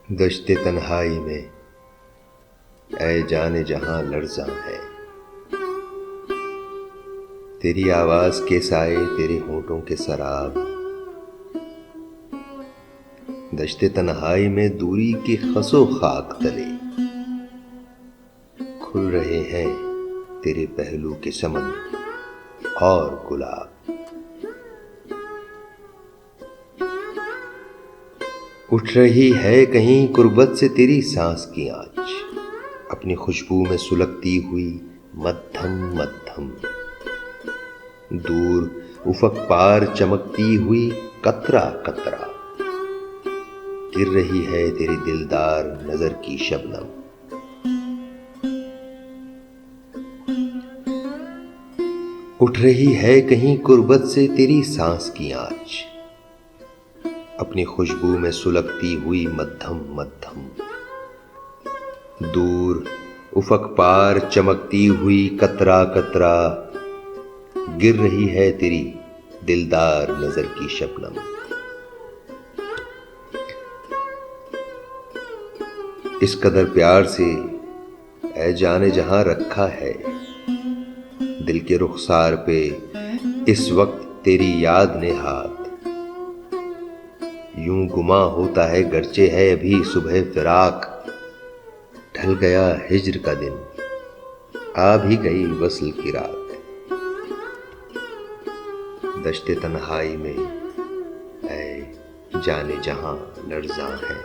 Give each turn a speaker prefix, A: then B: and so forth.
A: दश्ते तन्हाई में ऐ जाने जहां लर्ज़ां है। तेरी आवाज़ के साए तेरे होठों के शराब। दश्ते तन्हाई में दूरी के खसो खाक तले खुल रहे हैं तेरे पहलू के चमन और गुलाब। उठ रही है कहीं कुर्बत से तेरी सांस की आँच, अपनी खुशबू में सुलगती हुई मद्धम मद्धम। दूर उफक पार चमकती हुई कतरा कतरा गिर रही है तेरी दिलदार नजर की शबनम। उठ रही है कहीं कुर्बत से तेरी सांस की आँच, अपनी खुशबू में सुलगती हुई मद्धम मद्धम। दूर उफक पार चमकती हुई कतरा कतरा गिर रही है तेरी दिलदार नजर की शबनम। इस कदर प्यार से ऐ जाने जहां रखा है दिल के रुखसार पे इस वक्त तेरी याद ने हाथ। यूं गुमा होता है गरचे है अभी सुबह फिराक, ढल गया हिज्र का दिन आ भी गई वस्ल की रात। दश्ते तन्हाई में ऐ जाने जहां लर्ज़ां है।